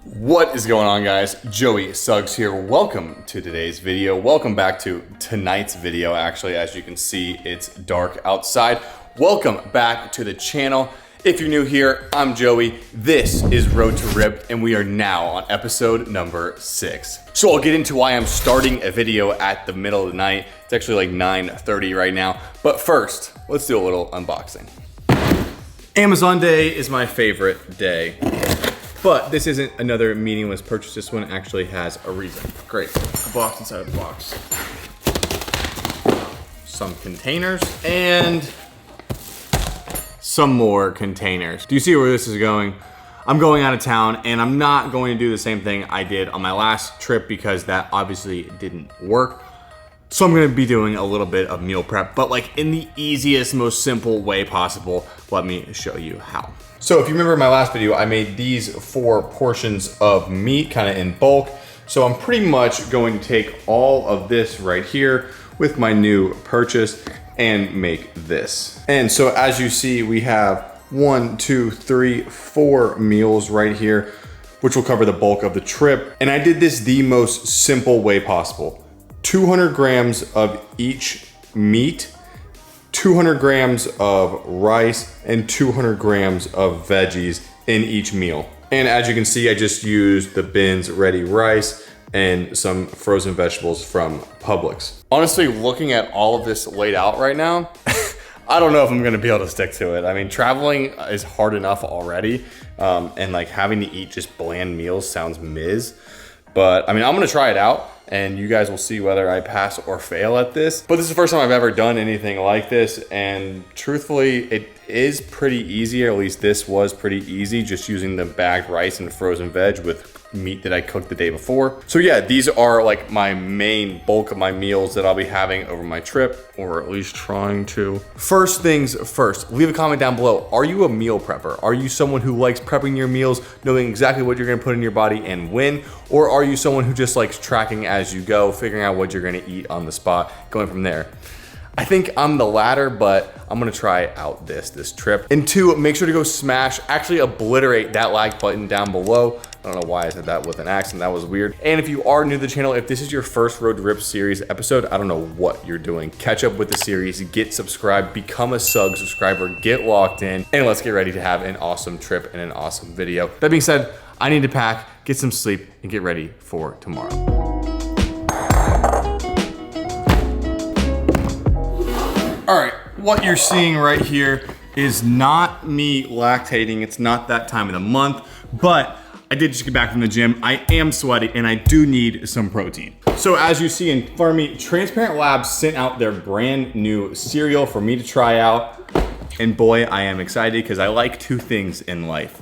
What is going on, guys? Joey Suggs here. Welcome to today's video. Welcome back to tonight's video. Actually, as you can see, it's dark outside. Welcome back to the channel. If you're new here, I'm Joey. This is Road to Rip, and we are now on episode number 6. So I'll get into why I'm starting a video at the middle of the night. It's actually like 9:30 right now. But first, let's do a little unboxing. Amazon Day is my favorite day. But this isn't another meaningless purchase. This one actually has a reason. Great. A box inside of the box. Some containers and some more containers. Do you see where this is going? I'm going out of town and I'm not going to do the same thing I did on my last trip because that obviously didn't work. So I'm gonna be doing a little bit of meal prep, but like in the easiest, most simple way possible. Let me show you how. So if you remember my last video, I made these 4 portions of meat kind of in bulk. So I'm pretty much going to take all of this right here with my new purchase and make this. And so as you see, we have 1, 2, 3, 4 meals right here, which will cover the bulk of the trip. And I did this the most simple way possible. 200 grams of each meat, 200 grams of rice, and 200 grams of veggies in each meal. And as you can see, I just used the Bin's Ready rice and some frozen vegetables from Publix. Honestly, looking at all of this laid out right now, I don't know if I'm gonna be able to stick to it. I mean, traveling is hard enough already, and like having to eat just bland meals sounds miz. But I mean, I'm gonna try it out and you guys will see whether I pass or fail at this. But this is the first time I've ever done anything like this, and truthfully, it is pretty easy, or at least this was pretty easy, just using the bagged rice and frozen veg with meat that I cooked the day before. So yeah, these are like my main bulk of my meals that I'll be having over my trip, or at least trying to. First things first, leave a comment down below. Are you a meal prepper? Are you someone who likes prepping your meals, knowing exactly what you're gonna put in your body and when? Or are you someone who just likes tracking as you go, figuring out what you're gonna eat on the spot, going from there? I think I'm the latter, but I'm gonna try out this trip. And 2, make sure to go smash, actually obliterate that like button down below. I don't know why I said that with an accent, that was weird. And if you are new to the channel, if this is your first Road to Rip series episode, I don't know what you're doing. Catch up with the series, get subscribed, become a Suggs subscriber, get locked in, and let's get ready to have an awesome trip and an awesome video. That being said, I need to pack, get some sleep, and get ready for tomorrow. All right, what you're seeing right here is not me lactating. It's not that time of the month, but I did just get back from the gym. I am sweaty and I do need some protein. So as you see in front of me, Transparent Labs sent out their brand new cereal for me to try out. And boy, I am excited because I like 2 things in life: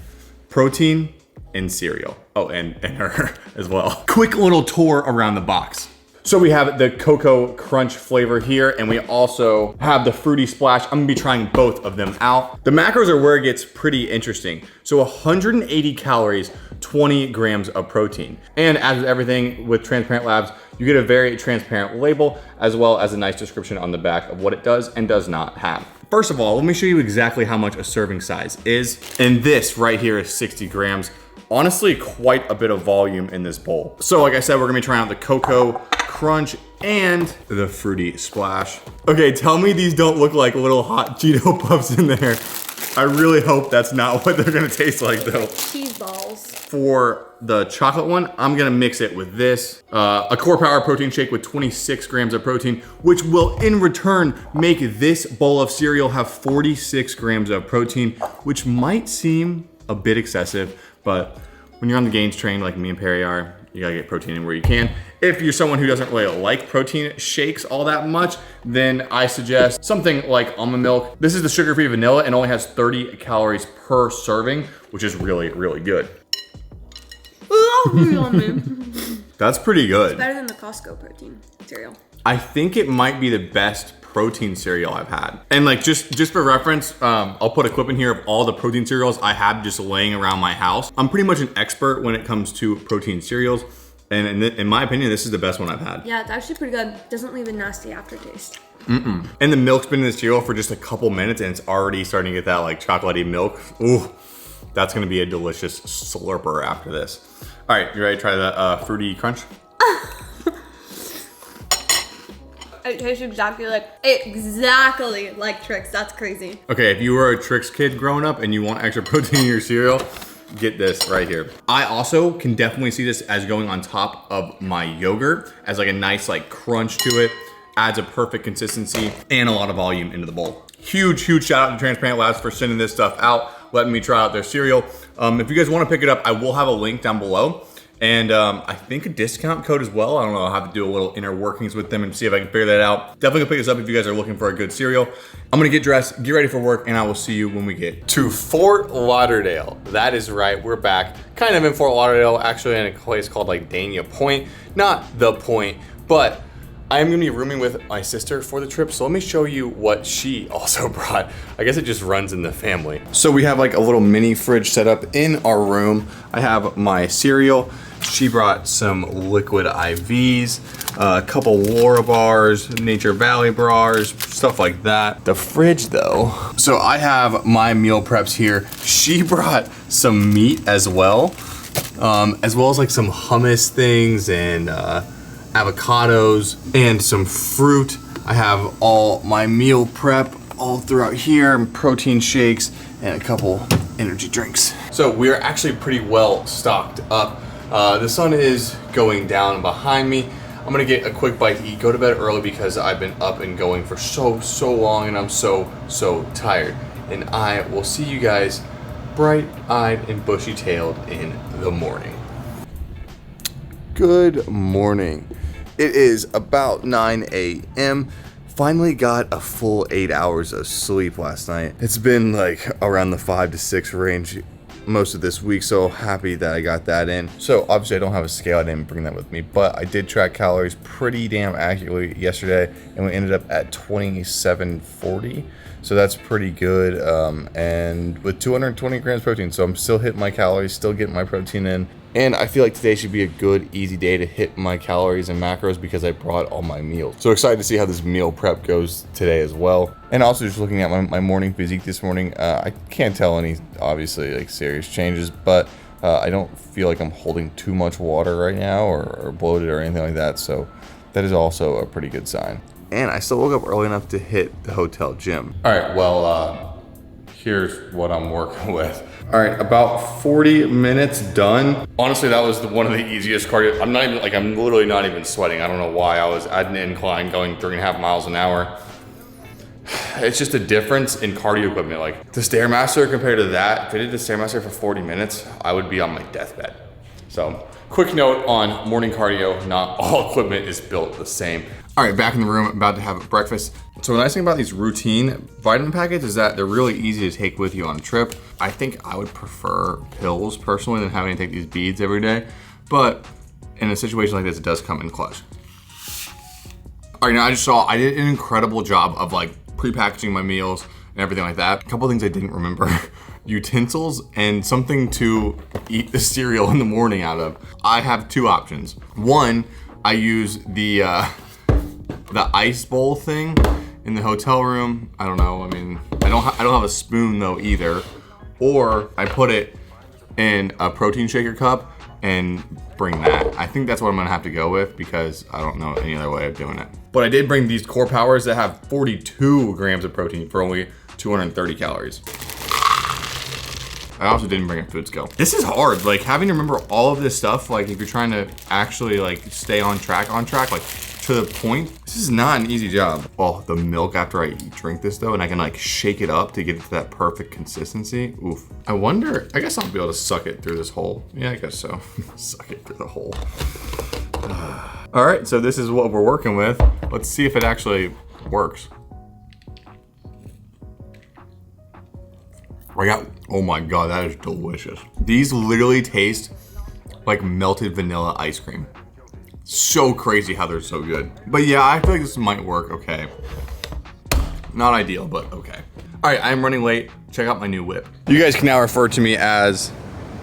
protein and cereal. Oh, and her as well. Quick little tour around the box. So we have the Cocoa Crunch flavor here, and we also have the Fruity Splash. I'm gonna be trying both of them out. The macros are where it gets pretty interesting. So 180 calories, 20 grams of protein. And as with everything with Transparent Labs, you get a very transparent label, as well as a nice description on the back of what it does and does not have. First of all, let me show you exactly how much a serving size is. And this right here is 60 grams. Honestly, quite a bit of volume in this bowl. So like I said, we're gonna be trying out the Cocoa Crunch and the Fruity Splash. Okay, tell me these don't look like little hot Cheeto Puffs in there. I really hope that's not what they're gonna taste like though. Cheese balls. For the chocolate one, I'm gonna mix it with this, a Core Power protein shake with 26 grams of protein, which will in return make this bowl of cereal have 46 grams of protein, which might seem a bit excessive, but when you're on the gains train like me and Perry are, you gotta get protein in where you can. If you're someone who doesn't really like protein shakes all that much, then I suggest something like almond milk. This is the sugar-free vanilla and only has 30 calories per serving, which is really, really good. That's pretty good. It's better than the Costco protein cereal. I think it might be the best protein cereal I've had. And like just for reference, I'll put a clip in here of all the protein cereals I have just laying around my house. I'm pretty much an expert when it comes to protein cereals. And in my opinion, this is the best one I've had. Yeah, it's actually pretty good. Doesn't leave a nasty aftertaste. And the milk's been in the cereal for just a couple minutes and it's already starting to get that like chocolatey milk. Ooh, that's gonna be a delicious slurper after this. All right, you ready to try the fruity crunch? It tastes exactly like Trix. That's crazy. Okay, if you were a Trix kid growing up and you want extra protein in your cereal, get this right here. I also can definitely see this as going on top of my yogurt as like a nice like crunch to it. Adds a perfect consistency and a lot of volume into the bowl. Huge shout out to Transparent Labs for sending this stuff out, letting me try out their cereal. If you guys want to pick it up, I will have a link down below. And I think a discount code as well. I don't know, I'll have to do a little inner workings with them and see if I can figure that out. Definitely gonna pick this up if you guys are looking for a good cereal. I'm gonna get dressed, get ready for work, and I will see you when we get to Fort Lauderdale. That is right, we're back. Kind of in Fort Lauderdale, actually in a place called like Dania Point. Not the point, but I am gonna be rooming with my sister for the trip, so let me show you what she also brought. I guess it just runs in the family. So we have like a little mini fridge set up in our room. I have my cereal. She brought some liquid IVs, a couple Laura bars, Nature Valley bars, stuff like that. The fridge though, so I have my meal preps here. She brought some meat as well as like some hummus things and avocados and some fruit. I have all my meal prep all throughout here, and protein shakes and a couple energy drinks. So we are actually pretty well stocked up. The sun is going down behind me. I'm gonna get a quick bite to eat, go to bed early because I've been up and going for so long and I'm so tired. And I will see you guys bright-eyed and bushy-tailed in the morning. Good morning. It is about 9 a.m. Finally got a full 8 hours of sleep last night. It's been like around the 5 to 6 range most of this week, so happy that I got that in. So obviously I don't have a scale, I didn't bring that with me, but I did track calories pretty damn accurately yesterday, and we ended up at 2740. So that's pretty good, and with 220 grams protein, so I'm still hitting my calories, still getting my protein in. And I feel like today should be a good, easy day to hit my calories and macros because I brought all my meals. So excited to see how this meal prep goes today as well. And also just looking at my morning physique this morning, I can't tell any, obviously, like serious changes, but I don't feel like I'm holding too much water right now or bloated or anything like that. So that is also a pretty good sign. And I still woke up early enough to hit the hotel gym. All right, well, here's what I'm working with. All right, about 40 minutes done. Honestly, that was one of the easiest cardio. I'm literally not even sweating. I don't know why. I was at an incline going 3.5 miles an hour. It's just a difference in cardio equipment. Like the Stairmaster compared to that, if I did the Stairmaster for 40 minutes, I would be on my deathbed. So quick note on morning cardio, not all equipment is built the same. All right, back in the room, about to have breakfast. So the nice thing about these routine vitamin packets is that they're really easy to take with you on a trip. I think I would prefer pills personally than having to take these beads every day. But in a situation like this, it does come in clutch. All right, now I did an incredible job of like pre-packaging my meals and everything like that. A couple things I didn't remember. Utensils and something to eat the cereal in the morning out of. I have two options. One, I use the ice bowl thing in the hotel room. I don't know, I mean, I don't have a spoon though either. Or I put it in a protein shaker cup and bring that. I think that's what I'm gonna have to go with because I don't know any other way of doing it. But I did bring these Core Powers that have 42 grams of protein for only 230 calories. I also didn't bring a food scale. This is hard, like having to remember all of this stuff, like if you're trying to actually like stay on track, like to the point. This is not an easy job. Oh, the milk after I drink this though, and I can like shake it up to get it to that perfect consistency. Oof. I wonder, I guess I'll be able to suck it through this hole. Yeah, I guess so. Suck it through the hole. All right, so this is what we're working with. Let's see if it actually works. Oh my God, that is delicious. These literally taste like melted vanilla ice cream. So crazy how they're so good. But yeah, I feel like this might work okay. Not ideal, but okay. All right, I'm running late. Check out my new whip. You guys can now refer to me as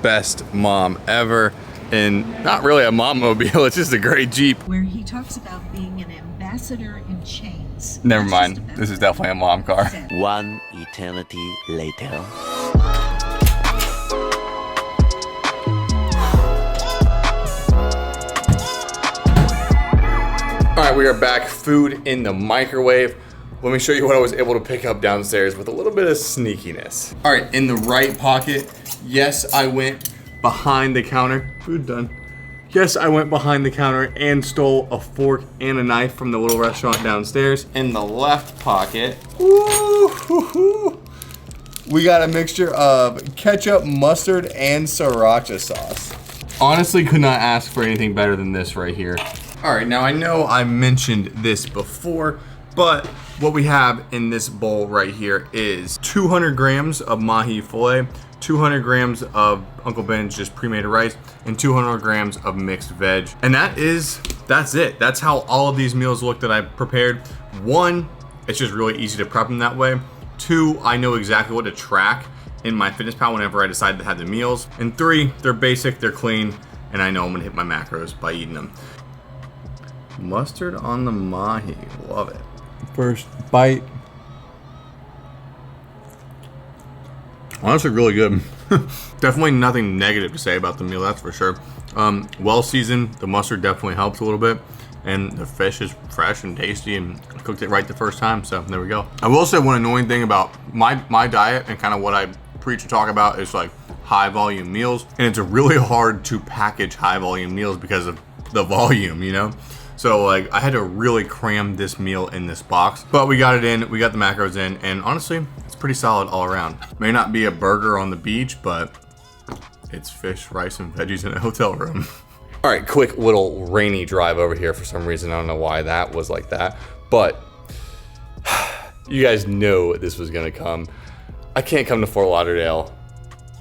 best mom ever. And not really a mom mobile, it's just a great Jeep. Where he talks about being an ambassador in chains. Never mind, this is definitely a mom car. One eternity later. right, we are back. Food in the microwave. Let me show you what I was able to pick up downstairs with a little bit of sneakiness. All right, in the right pocket, yes, I went behind the counter. Food done. Yes, I went behind the counter and stole a fork and a knife from the little restaurant downstairs. In the left pocket, we got a mixture of ketchup, mustard, and sriracha sauce. Honestly, could not ask for anything better than this right here. All right, now I know I mentioned this before, but what we have in this bowl right here is 200 grams of mahi filet, 200 grams of Uncle Ben's just pre-made rice, and 200 grams of mixed veg. And that's it. That's how all of these meals look that I prepared. One, it's just really easy to prep them that way. Two, I know exactly what to track in my fitness pal whenever I decide to have the meals. And three, they're basic, they're clean, and I know I'm gonna hit my macros by eating them. Mustard on the mahi, love it. First bite. Honestly, really good. Definitely nothing negative to say about the meal, that's for sure. Well seasoned, the mustard definitely helps a little bit, and the fish is fresh and tasty, and I cooked it right the first time, so there we go. I will say one annoying thing about my diet and kind of what I preach and talk about is like high volume meals, and it's really hard to package high volume meals because of the volume, you know? So like I had to really cram this meal in this box, but we got it in, we got the macros in, and honestly, it's pretty solid all around. May not be a burger on the beach, but it's fish, rice, and veggies in a hotel room. All right, quick little rainy drive over here for some reason. I don't know why that was like that, but you guys know this was gonna come. I can't come to Fort Lauderdale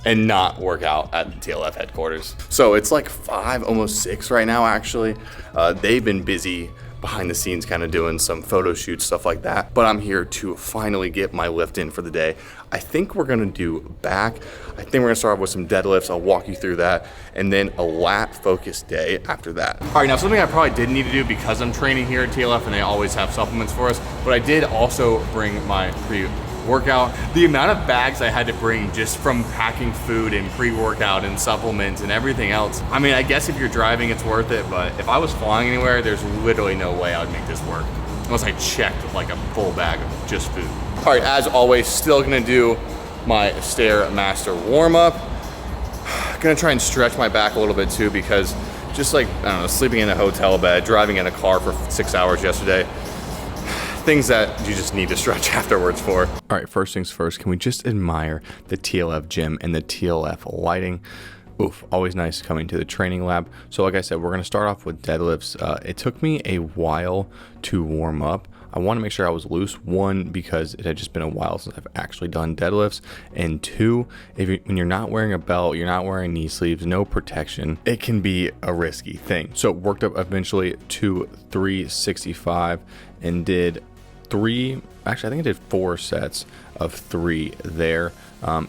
and not work out at the TLF headquarters. So it's like 5, almost 6 right now, actually. They've been busy behind the scenes kind of doing some photo shoots, stuff like that. But I'm here to finally get my lift in for the day. I think we're gonna do back. I think we're gonna start off with some deadlifts. I'll walk you through that. And then a lat focused day after that. All right, now something I probably didn't need to do because I'm training here at TLF and they always have supplements for us, but I did also bring my pre-workout. The amount of bags I had to bring just from packing food and pre-workout and supplements and everything else. I mean, I guess if you're driving, it's worth it, but if I was flying anywhere, there's literally no way I would make this work unless I checked like a full bag of just food. All right, as always, still gonna do my Stairmaster warm-up. Gonna try and stretch my back a little bit too, because just like, I don't know, sleeping in a hotel bed, driving in a car for 6 hours yesterday, things that you just need to stretch afterwards for. All right, first things first, can we just admire the TLF gym and the TLF lighting? Oof, always nice coming to the training lab. So like I said, we're gonna start off with deadlifts. It took me a while to warm up. I want to make sure I was loose. One, because it had just been a while since I've actually done deadlifts. And two, when you're not wearing a belt, you're not wearing knee sleeves, no protection, it can be a risky thing. So worked up eventually to 365 and did I think I did 4 sets of 3 there.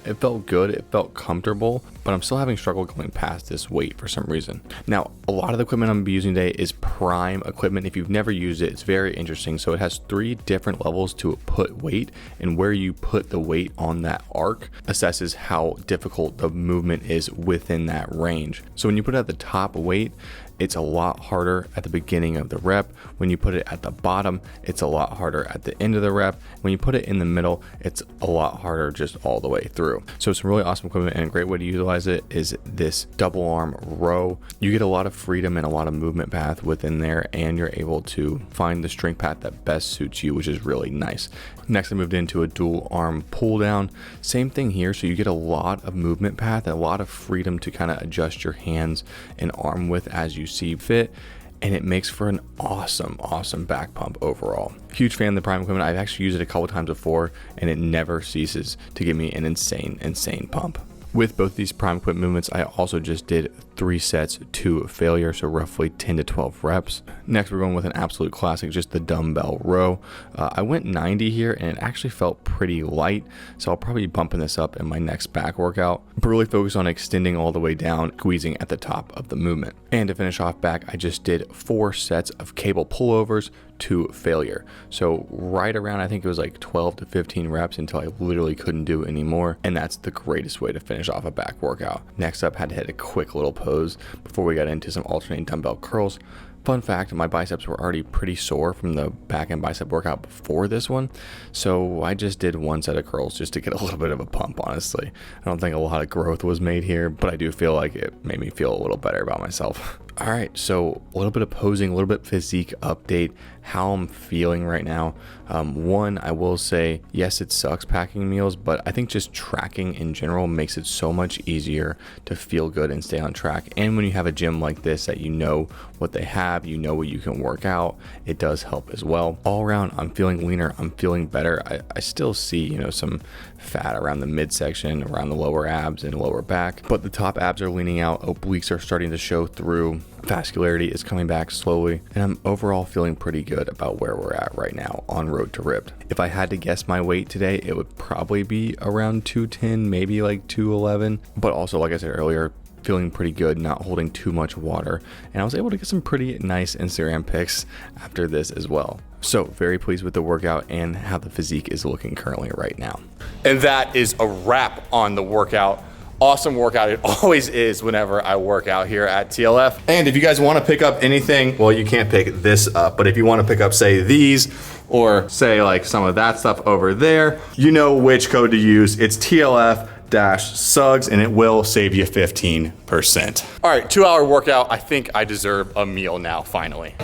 It felt good, it felt comfortable, but I'm still having struggle going past this weight for some reason. Now, a lot of the equipment I'm gonna be using today is Prime equipment. If you've never used it, it's very interesting. So it has 3 different levels to put weight, and where you put the weight on that arc assesses how difficult the movement is within that range. So when you put it at the top weight, it's a lot harder at the beginning of the rep. When you put it at the bottom, it's a lot harder at the end of the rep. When you put it in the middle, it's a lot harder just all the way through. So some really awesome equipment, and a great way to utilize it is this double arm row. You get a lot of freedom and a lot of movement path within there, and you're able to find the strength path that best suits you, which is really nice. Next, I moved into a dual arm pull down. Same thing here. So you get a lot of movement path and a lot of freedom to kind of adjust your hands and arm width as you see fit. And it makes for an awesome back pump overall. Huge fan of the Prime equipment. I've actually used it a couple times before, and it never ceases to give me an insane pump. With both these Prime equipment movements, I also just did 3 sets to failure, so roughly 10 to 12 reps. Next, we're going with an absolute classic, just the dumbbell row. I went 90 here, and it actually felt pretty light, so I'll probably be bumping this up in my next back workout. But really focus on extending all the way down, squeezing at the top of the movement. And to finish off back, I just did 4 sets of cable pullovers to failure. So right around, I think it was like 12 to 15 reps until I literally couldn't do it anymore. And that's the greatest way to finish off a back workout. Next up, had to hit a quick little pose before we got into some alternating dumbbell curls. Fun fact, my biceps were already pretty sore from the back end bicep workout before this one, so I just did one set of curls just to get a little bit of a pump, honestly. I don't think a lot of growth was made here, but I do feel like it made me feel a little better about myself. All right, so a little bit of posing, a little bit physique update, how I'm feeling right now. One, I will say, yes, it sucks packing meals, but I think just tracking in general makes it so much easier to feel good and stay on track. And when you have a gym like this that you know what they have, you know what you can work out, it does help as well. All around, I'm feeling leaner, I'm feeling better. I still see, you know, some fat around the midsection, around the lower abs and lower back, but the top abs are leaning out, obliques are starting to show through, vascularity is coming back slowly, and I'm overall feeling pretty good about where we're at right now on road to ripped. If I had to guess my weight today, it would probably be around 210, maybe like 211, but also, like I said earlier, feeling pretty good, not holding too much water, and I was able to get some pretty nice Instagram pics after this as well. So very pleased with the workout and how the physique is looking currently right now. And that is a wrap on the workout. Awesome workout, it always is whenever I work out here at TLF. And if you guys want to pick up anything, well, you can't pick this up, but if you want to pick up, say, these, or say like some of that stuff over there, you know which code to use. It's TLF-Suggs, and it will save you 15%. All right, 2-hour workout. I think I deserve a meal now, finally.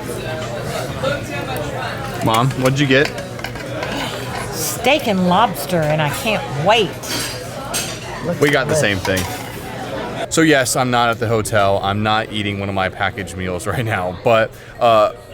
Mom, what'd you get? Steak and lobster, and I can't wait. We got the same thing. So yes, I'm not at the hotel. I'm not eating one of my packaged meals right now, but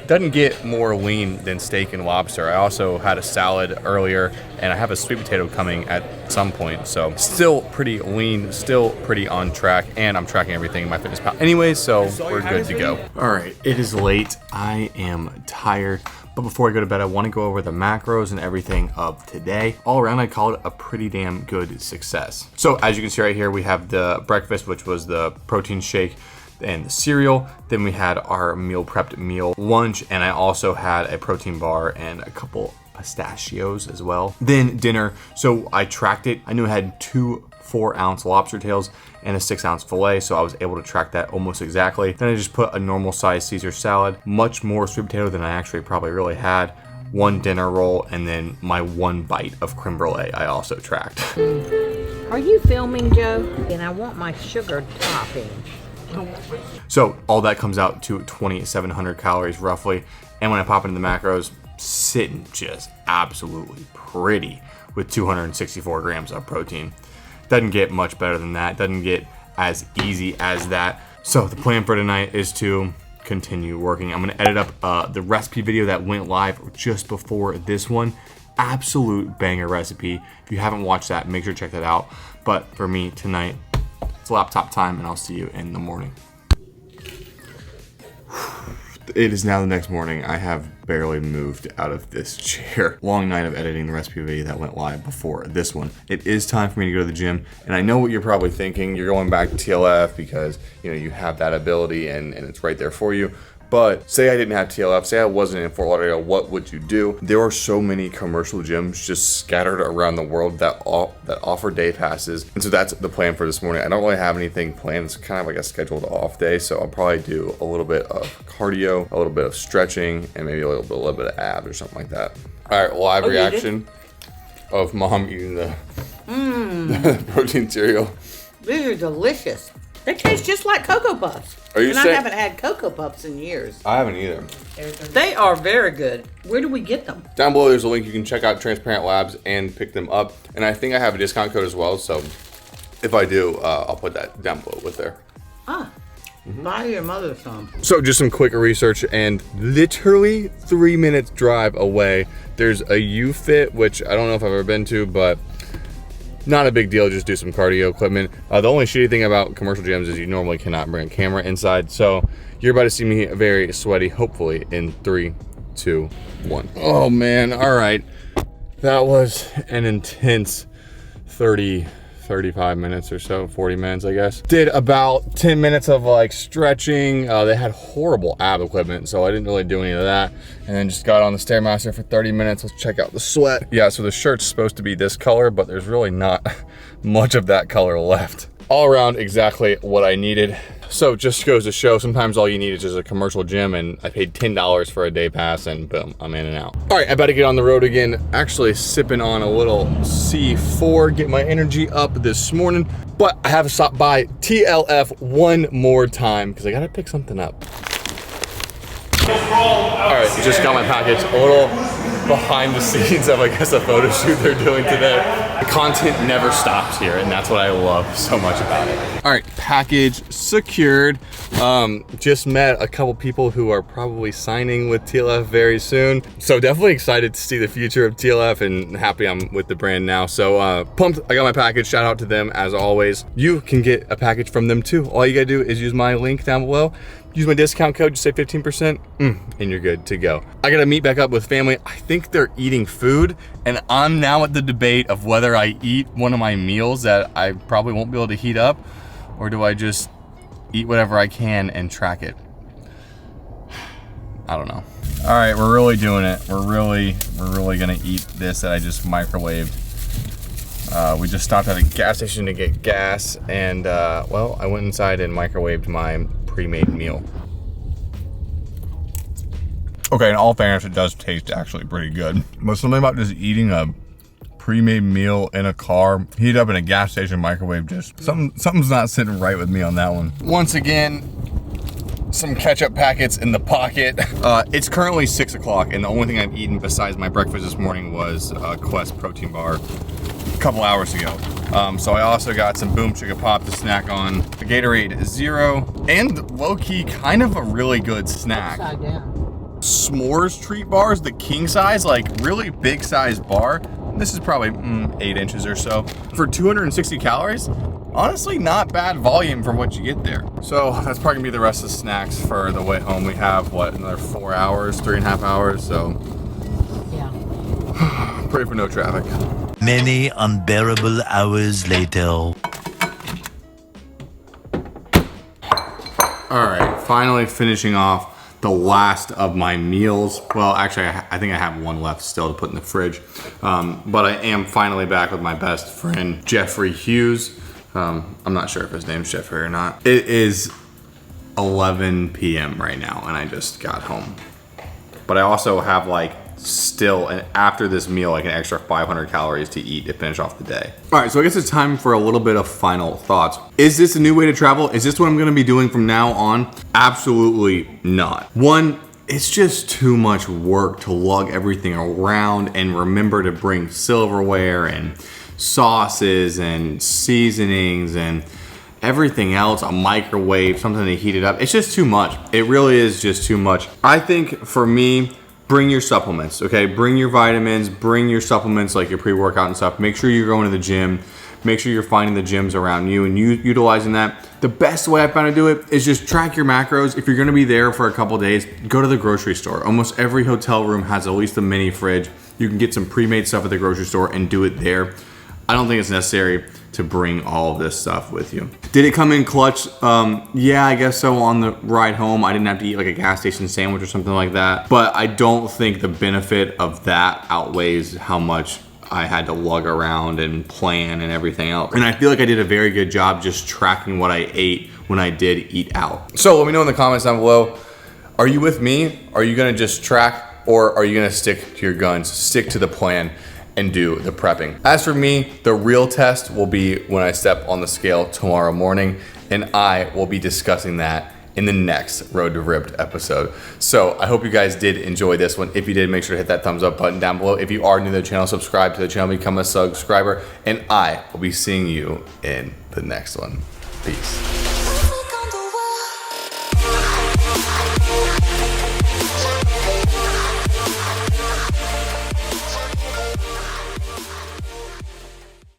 doesn't get more lean than steak and lobster. I also had a salad earlier, and I have a sweet potato coming at some point. So still pretty lean, still pretty on track, and I'm tracking everything in MyFitnessPal anyway, so we're good to go. All right, it is late. I am tired. But before I go to bed, I want to go over the macros and everything of today. All around, I call it a pretty damn good success. So as you can see right here, we have the breakfast, which was the protein shake and the cereal. Then we had our meal prepped meal lunch, and I also had a protein bar and a couple pistachios as well. Then dinner, so I tracked it. I knew I had 2 4-ounce lobster tails and a 6-ounce fillet, so I was able to track that almost exactly. Then I just put a normal size Caesar salad, much more sweet potato than I actually probably really had, 1 dinner roll, and then my 1 bite of creme brulee I also tracked. Are you filming, Joe? And I want my sugar topping. So all that comes out to 2,700 calories roughly, and when I pop into the macros, sitting just absolutely pretty with 264 grams of protein. Doesn't get much better than that. Doesn't get as easy as that. So the plan for tonight is to continue working. I'm gonna edit up the recipe video that went live just before this one. Absolute banger recipe. If you haven't watched that, make sure to check that out. But for me tonight, it's laptop time, and I'll see you in the morning. It is now the next morning. I have barely moved out of this chair. Long night of editing the recipe video that went live before this one. It is time for me to go to the gym, and I know what you're probably thinking. You're going back to TLF because you have that ability and it's right there for you. But say I didn't have TLF, say I wasn't in Fort Lauderdale, what would you do? There are so many commercial gyms just scattered around the world that offer day passes. And so that's the plan for this morning. I don't really have anything planned. It's kind of like a scheduled off day. So I'll probably do a little bit of cardio, a little bit of stretching, and maybe a little bit of abs or something like that. All right, live reaction of Mom eating the protein cereal. These are delicious. They taste just like Cocoa Puffs. Are you and saying? I haven't had Cocoa Puffs in years. I haven't either. They are very good. Where do we get them? Down below, there's a link. You can check out Transparent Labs and pick them up. And I think I have a discount code as well. So if I do, I'll put that down below with there. Buy your mother some. So just some quick research, and literally 3 minutes drive away, there's a UFit, which I don't know if I've ever been to, but not a big deal. Just do some cardio equipment. The only shitty thing about commercial gyms is you normally cannot bring a camera inside. So you're about to see me very sweaty, hopefully in 3, 2, 1. Oh man, all right. That was an intense 35 minutes or so, 40 minutes, I guess. Did about 10 minutes of like stretching. They had horrible ab equipment, so I didn't really do any of that. And then just got on the Stairmaster for 30 minutes. Let's check out the sweat. Yeah, so the shirt's supposed to be this color, but there's really not much of that color left. all around exactly what I needed. So just goes to show, sometimes all you need is just a commercial gym, and I paid $10 for a day pass and boom, I'm in and out. All right, I better get on the road again. Actually sipping on a little C4, get my energy up this morning. But I have to stop by TLF one more time because I gotta pick something up. All right, just got my package. A little behind the scenes of, I guess, a photo shoot they're doing today. The content never stops here, and that's what I love so much about it. All right, package secured. Just met a couple people who are probably signing with TLF very soon. So definitely excited to see the future of TLF and happy I'm with the brand now. So pumped, I got my package. Shout out to them as always. You can get a package from them too. All you gotta do is use my link down below. Use my discount code, just say 15%, and you're good to go. I gotta meet back up with family. I think they're eating food, and I'm now at the debate of whether I eat one of my meals that I probably won't be able to heat up, or do I just eat whatever I can and track it? I don't know. All right, we're really doing it. We're really gonna eat this that I just microwaved. We just stopped at a gas station to get gas, and well, I went inside and microwaved my pre-made meal. Okay, in all fairness, it does taste actually pretty good. But something about just eating a pre-made meal in a car, heat up in a gas station microwave, just something's not sitting right with me on that one. Once again, some ketchup packets in the pocket. It's currently 6 o'clock, and the only thing I've eaten besides my breakfast this morning was a Quest protein bar a couple hours ago. So I also got some Boom Chicka Pop to snack on, a Gatorade Zero, and low-key kind of a really good snack. Upside down. S'mores treat bars, the king size, like really big size bar. This is probably 8 inches or so. For 260 calories, honestly not bad volume for what you get there. So that's probably gonna be the rest of the snacks for the way home. We have, what, another 4 hours, 3.5 hours, so. Yeah. Pray for no traffic. Many unbearable hours later. All right, finally finishing off the last of my meals. Well, actually, I think I have one left still to put in the fridge. But I am finally back with my best friend, Jeffrey Hughes. I'm not sure if his name's Jeffrey or not. It is 11 p.m. right now, and I just got home. But I also have still, and after this meal, like an extra 500 calories to eat to finish off the day. All right, so I guess it's time for a little bit of final thoughts. Is this a new way to travel? Is this what I'm gonna be doing from now on? Absolutely not. One, it's just too much work to lug everything around and remember to bring silverware and sauces and seasonings and everything else, a microwave, something to heat it up. It's just too much. It really is just too much. I think for me, bring your supplements, okay? Bring your vitamins, bring your supplements like your pre-workout and stuff. Make sure you're going to the gym. Make sure you're finding the gyms around you and utilizing that. The best way I found to do it is just track your macros. If you're gonna be there for a couple days, go to the grocery store. Almost every hotel room has at least a mini fridge. You can get some pre-made stuff at the grocery store and do it there. I don't think it's necessary to bring all of this stuff with you. Did it come in clutch? Yeah, I guess so. On the ride home, I didn't have to eat like a gas station sandwich or something like that. But I don't think the benefit of that outweighs how much I had to lug around and plan and everything else. And I feel like I did a very good job just tracking what I ate when I did eat out. So let me know in the comments down below, are you with me? Are you gonna just track, or are you gonna stick to your guns, stick to the plan, and do the prepping? As for me, the real test will be when I step on the scale tomorrow morning, and I will be discussing that in the next Road to Ripped episode. So I hope you guys did enjoy this one. If you did, make sure to hit that thumbs up button down below. If you are new to the channel, subscribe to the channel, become a subscriber, and I will be seeing you in the next one. Peace.